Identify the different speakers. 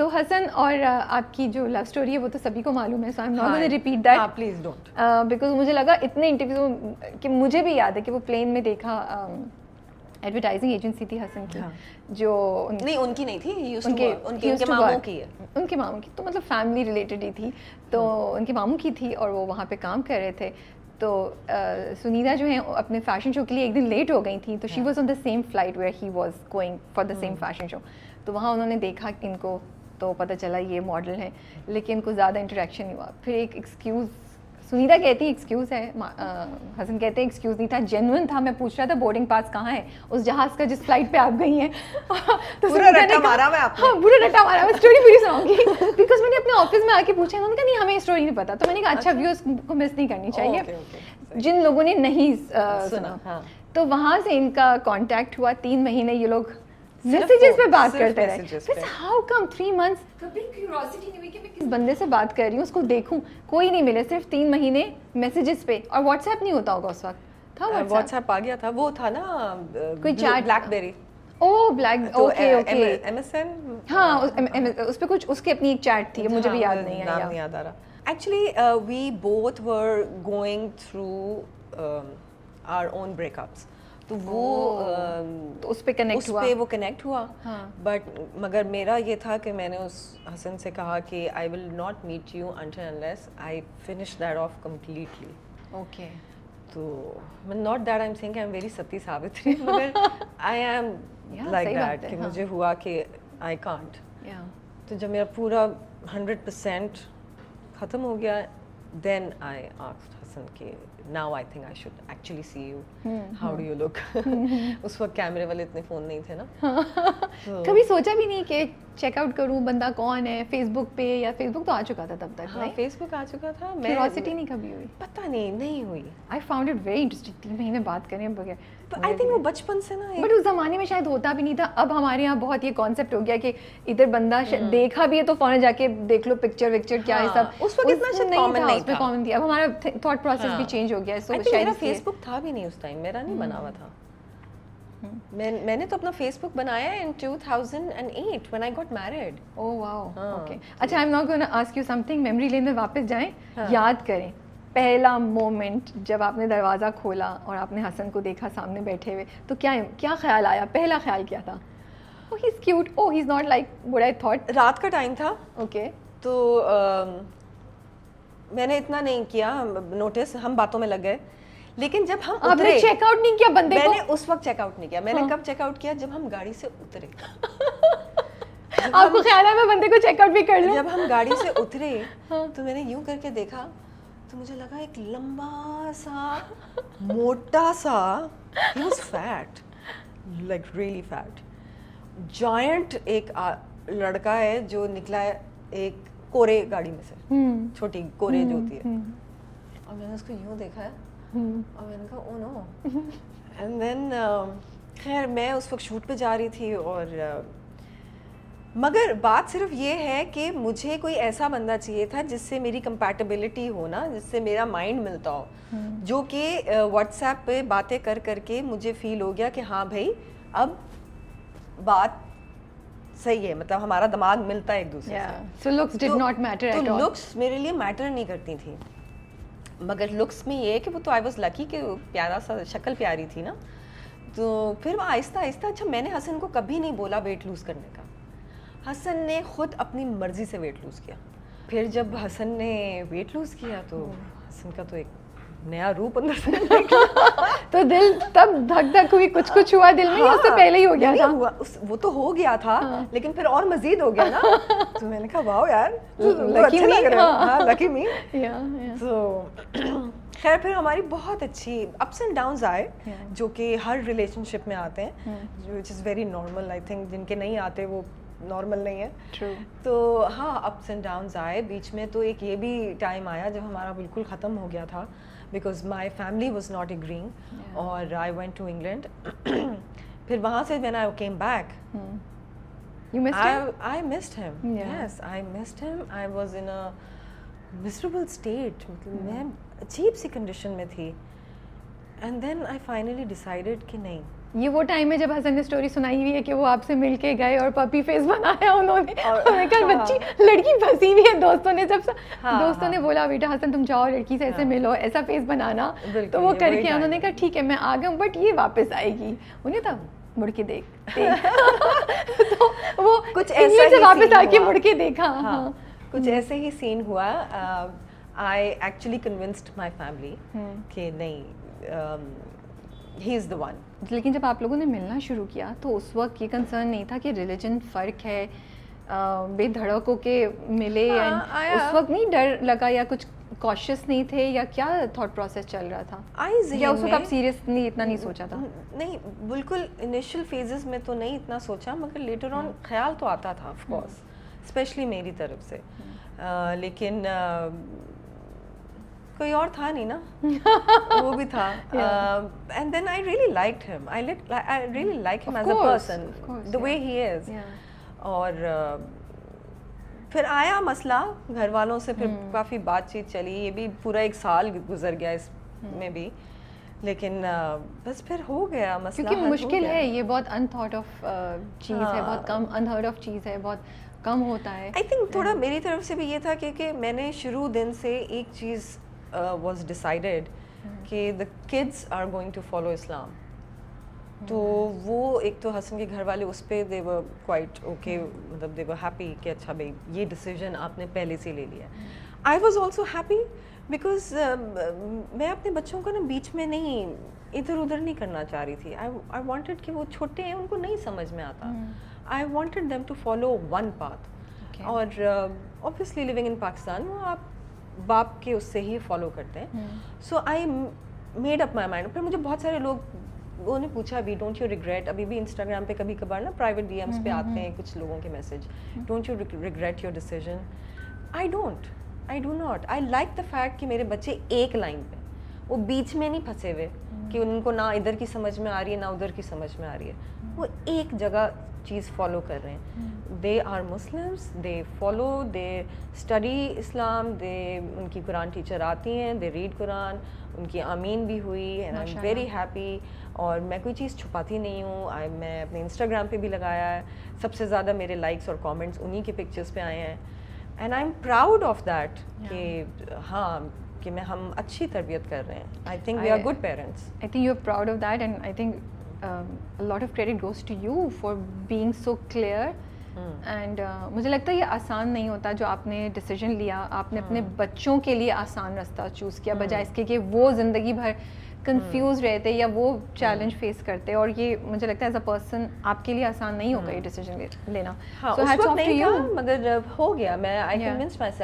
Speaker 1: تو حسن اور آپ کی جو لو اسٹوری ہے وہ تو سبھی کو معلوم ہے, so I am not gonna repeat that,
Speaker 2: please don't,
Speaker 1: because مجھے لگا اتنے انٹرویو کہ مجھے بھی یاد ہے کہ وہ پلین میں دیکھا, ایڈورٹائزنگ ایجنسی تھی حسن کی, جو
Speaker 2: نہیں ان کی نہیں تھی, ان
Speaker 1: کے ماموں کی, تو مطلب فیملی ریلیٹڈ ہی تھی, تو ان کے ماموں کی تھی اور وہ وہاں پہ کام کر رہے تھے. تو سنیدا جو ہیں اپنے فیشن شو کے لیے ایک دن لیٹ ہو گئی تھیں, تو she was on the same flight where he was going for the same fashion show. تو وہاں انہوں نے دیکھا ان کو, تو پتہ چلا یہ ماڈل ہیں, لیکن ان کو زیادہ انٹریکشن نہیں ہوا. پھر ایک ایکسکیوز, سنیدا کہتی ہے ایکسکیوز ہے, حسن کہتے ہیں ایکسکیوز نہیں تھا, جینوئن تھا. میں پوچھ رہا تھا بورڈنگ پاس کہاں ہے اس جہاز کا جس فلائٹ پہ آپ گئی ہیں, تو
Speaker 2: پورا رٹا مارا میں آپ نے.
Speaker 1: ہاں پورا رٹا مارا, میں اسٹوری پوری سناؤں گی, بیکاز میں نے اپنے آفس میں آ کے پوچھا, انہوں نے کہا نہیں ہمیں اسٹوری نہیں پتا. تو میں نے کہا اچھا ویورز کو مس نہیں کرنی چاہیے جن لوگوں نے نہیں سنا. تو وہاں سے ان کا کانٹیکٹ ہوا, 3 مہینے یہ لوگ میسیجز پہ بات کرتے رہے. ہاؤ کم 3 months, کبھی کیوریوسٹی نہیں ہوئی کہ میں کس بندے سے بات کر رہی ہوں, اس کو دیکھوں, کوئی نہیں ملے, صرف 3 مہینے میسیجز پہ. اور واٹس ایپ نہیں ہوتا ہوگا اس وقت, تھا
Speaker 2: واٹس ایپ آ گیا تھا, وہ تھا نا
Speaker 1: کوئی چیٹ,
Speaker 2: بلیک بیری,
Speaker 1: اوکے اوکے,
Speaker 2: MSN,
Speaker 1: ہاں اس پہ کچھ اس کی اپنی ایک چیٹ تھی, مجھے بھی یاد نہیں
Speaker 2: نام نہیں یاد آ رہا. Actually we both were going through our own breakups, تو وہ
Speaker 1: اس پہ کنیکٹ ہوا,
Speaker 2: اس پہ وہ کنیکٹ ہوا. بٹ مگر میرا یہ تھا کہ میں نے اس حسن سے کہا کہ I will not meet you until unless I finish that off completely.
Speaker 1: Okay,
Speaker 2: تو not that I am seeing I am very Sati Savitri, مگر آئی ایم لائک دیٹ کہ مجھے ہوا کہ آئی کانٹ. تو جب میرا پورا 100% ختم ہو گیا, دین آئی آسکڈ حسن کہ now I think I should actually see you. How do you look? اس وقت کیمرے والے اتنے فون نہیں تھے نا.
Speaker 1: کبھی سوچا بھی نہیں کہ چیک آؤٹ کروں بندہ کون ہے فیس بک پہ, یا فیس بک تو آ چکا تھا تب تک؟
Speaker 2: ہاں فیس بک آ چکا تھا,
Speaker 1: کیوریوسٹی نہیں کبھی ہوئی؟
Speaker 2: پتہ نہیں ہوئی.
Speaker 1: I found it very interesting, 3 مہینے بات کرنے بغیر.
Speaker 2: آئی تھنک وہ بچپن سے نا,
Speaker 1: بٹ اس زمانے میں شاید ہوتا بھی نہیں تھا. اب ہمارے یہاں بہت یہ کانسیپٹ ہو گیا کہ ادھر بندہ دیکھا بھی ہے تو فوراً جا کے دیکھ لو پکچر وکچر کیا ہے سب.
Speaker 2: اس وقت اتنا شاید کامن نہیں تھا,
Speaker 1: کامن تھی. اب ہمارا تھاٹ پروسیس بھی چینج ہو گیا ہے. سو
Speaker 2: میرا فیس بک تھا بھی نہیں اس ٹائم, میرا نہیں بنا ہوا تھا. میں نے تو اپنا فیس بک بنایا ان 2008 when I got married.
Speaker 1: Oh wow, okay. اچھا, I'm not going to ask you something, memory lane میں واپس جائیں, یاد کریں پہلا مومنٹ جب آپ نے دروازہ کھولا اور آپ نے حسن کو دیکھا سامنے بیٹھے ہوئے, تو کیا خیال آیا؟ پہلا خیال کیا تھا؟ Oh he's cute, oh he's not like what I thought.
Speaker 2: رات کا ٹائم تھا,
Speaker 1: اوکے,
Speaker 2: تو میں نے اتنا نہیں کیا نوٹس, ہم باتوں میں لگ گئے. لیکن جب ہم
Speaker 1: آپ نے چیک آؤٹ نہیں کیا بندے کو؟
Speaker 2: میں نے اس وقت چیک آؤٹ نہیں کیا. میں نے کب چیک آؤٹ کیا؟ جب ہم گاڑی سے اترے.
Speaker 1: آپ کو خیال ہے میں بندے کو چیک آؤٹ بھی کر لوں؟
Speaker 2: جب ہم گاڑی سے اترے تو میں نے یوں کر کے دیکھا, تو مجھے لگا ایک لمبا سا موٹا سا, he was fat, like really fat, giant ایک لڑکا ہے جو نکلا ہے ایک کورے گاڑی میں سے, چھوٹی کورے جو ہوتی ہے. اور میں نے اس کو یوں دیکھا ہے اور میں نے کہا او نو. اینڈ دین خیر میں اس وقت شوٹ پہ جا رہی تھی, اور مگر بات صرف یہ ہے کہ مجھے کوئی ایسا بندہ چاہیے تھا جس سے میری کمپیٹیبلٹی ہو نا, جس سے میرا مائنڈ ملتا ہو, جو کہ واٹس ایپ پہ باتیں کر کے مجھے فیل ہو گیا کہ ہاں بھائی اب بات صحیح ہے, مطلب ہمارا دماغ ملتا ہے ایک دوسرے سے.
Speaker 1: So looks did not matter at all.
Speaker 2: تو لکس میرے لیے میٹر نہیں کرتی تھی, مگر لکس میں یہ ہے کہ وہ تو آئی واز لکی کہ پیارا سا شکل پیاری تھی نا. تو پھر وہ آہستہ آہستہ, اچھا میں نے حسن کو کبھی نہیں بولا ویٹ لوز کرنے کا, حسن نے خود اپنی مرضی سے ویٹ لوز کیا. پھر جب حسن نے ویٹ لوز کیا تو حسن کا تو ایک نیا روپ اندر سے
Speaker 1: تو دل تب دھک دھک ہوئی, کچھ ہوا دل میں, اس سے پہلے ہی ہو گیا تھا؟
Speaker 2: وہ تو ہو گیا تھا, لیکن پھر اور مزید ہو گیا نا. تو میں نے کہا واو یار, لکی می. تو خیر پھر ہماری بہت اچھی اپس اینڈ ڈاؤنز آئے, جو کہ ہر ریلیشن شپ میں آتے ہیں, which is very normal. I think جن کے نہیں آتے وہ نارمل نہیں ہے. تو ہاں اپس اینڈ ڈاؤنز آئے بیچ میں. تو ایک یہ بھی ٹائم آیا جب ہمارا بالکل ختم ہو گیا تھا, because my family was not agreeing, اور آئی وینٹ ٹو انگلینڈ. پھر وہاں سے when I came back, I missed him. Yes, I missed him. I was in a miserable state. مطلب میں عجیب سی کنڈیشن میں تھی. And then I finally decided کہ نہیں,
Speaker 1: یہ وہ ٹائم ہے جب حسن نے اسٹوری سنائی ہوئی ہے کہ وہ آپ سے مل کے گئے اور پپی فیس بنایا انہوں نے, میں کہا بچی لڑکی پھنسی ہوئی ہے, دوستوں نے جب دوستوں نے بولا بیٹا حسن تم جاؤ لڑکی سے ایسے ملو, ایسا فیس بنانا, تو وہ کر کے انہوں نے کہا ٹھیک ہے میں آ گیا ہوں بٹ یہ واپس آئے گی, انہیں تھا مڑ کے دیکھ, تو وہ کچھ ایسے سے واپس آ کے مڑ کے دیکھا.
Speaker 2: کچھ ایسے ہی سین ہوا. I actually convinced my family کہ نہیں ہی از دا ون.
Speaker 1: لیکن جب آپ لوگوں نے ملنا شروع کیا تو اس وقت یہ کنسرن نہیں تھا کہ ریلیجن فرق ہے, بے دھڑک ہو کے ملے, اس وقت نہیں ڈر لگا یا کچھ کاشیس نہیں تھے, یا کیا تھاٹ پروسیس چل رہا تھا, یا اس وقت آپ سیریسلی اتنا نہیں سوچا تھا؟
Speaker 2: نہیں بالکل انیشیل فیزز میں تو نہیں اتنا سوچا, مگر لیٹر آن خیال تو آتا تھا آف کورس, اسپیشلی میری طرف سے, لیکن کوئی اور تھا نہیں نا, وہ بھی تھا. And then I really liked him, I really like him as a person, the way he is. اور پھر آیا مسئلہ گھر والوں سے, پھر کافی بات چیت چلی, یہ بھی پورا 1 سال گزر گیا اس میں بھی, لیکن بس پھر ہو گیا مسئلہ.
Speaker 1: کیونکہ مشکل ہے, یہ بہت ان تھاٹ آف چیز ہے, بہت کم انہرڈ آف چیز ہے, بہت کم ہوتا ہے.
Speaker 2: آئی تھنک تھوڑا میری طرف سے بھی یہ تھا کہ میں نے شروع دن سے ایک چیز واز ڈیسائیڈیڈ کہ the kids are going to follow Islam. تو وہ ایک تو حسن کے گھر والے اس پہ دے ور کوائٹ اوکے, مطلب دے ور ہیپی کہ اچھا بھائی یہ ڈیسیجن آپ نے پہلے سے لے لیا. I was also happy because میں اپنے بچوں کو نا بیچ میں نہیں ادھر ادھر نہیں کرنا چاہ رہی تھی. آئی وانٹیڈ کہ وہ چھوٹے ہیں, ان کو نہیں سمجھ میں آتا. I wanted them to follow one path. اور اوبویسلی لیونگ ان پاکستان وہ آپ باپ کے اس سے ہی فالو کرتے ہیں. So I made up my mind. پھر مجھے بہت سارے لوگوں نے پوچھا بھی ڈونٹ یو ریگریٹ, ابھی بھی انسٹاگرام پہ کبھی کبھار نا پرائیویٹ ڈی ایمس پہ آتے ہیں کچھ لوگوں کے message, don't you regret your decision. I do not. I like the fact کہ میرے بچے ایک لائن پہ, وہ بیچ میں نہیں پھنسے ہوئے کہ ان کو نہ ادھر کی سمجھ میں آ رہی ہے نہ ادھر کی سمجھ میں آ رہی ہے, وہ ایک جگہ چیز فالو کر رہے ہیں. They are Muslims, they follow, they study Islam, دے ان کی قرآن ٹیچر آتی ہیں, دے ریڈ قرآن, ان کی آمین بھی ہوئی, and I am very happy. اور میں کوئی چیز چھپاتی نہیں ہوں. میں اپنے انسٹاگرام پہ بھی لگایا ہے, سب سے زیادہ میرے لائکس اور کامنٹس انہی کے پکچرس پہ آئے ہیں, and I am proud of that کہ ہاں کہ ہم اچھی تربیت کر رہے ہیں. I think we are good parents.
Speaker 1: I think you are proud of that, and I think a lot of credit goes to you for being so clear. And مجھے لگتا ہے یہ آسان نہیں ہوتا جو آپ نے ڈیسیجن لیا, آپ نے اپنے بچوں کے لیے آسان راستہ چوز کیا بجائے اس کے کہ وہ زندگی بھر کنفیوز رہتے یا وہ چیلنج فیس کرتے. اور یہ مجھے لگتا ہے ایز اے پرسن آپ کے لیے آسان نہیں ہوگا یہ ڈیسیجن لینا.
Speaker 2: مگر ہو گیا. میں آئی کنونسڈ مائی سیلف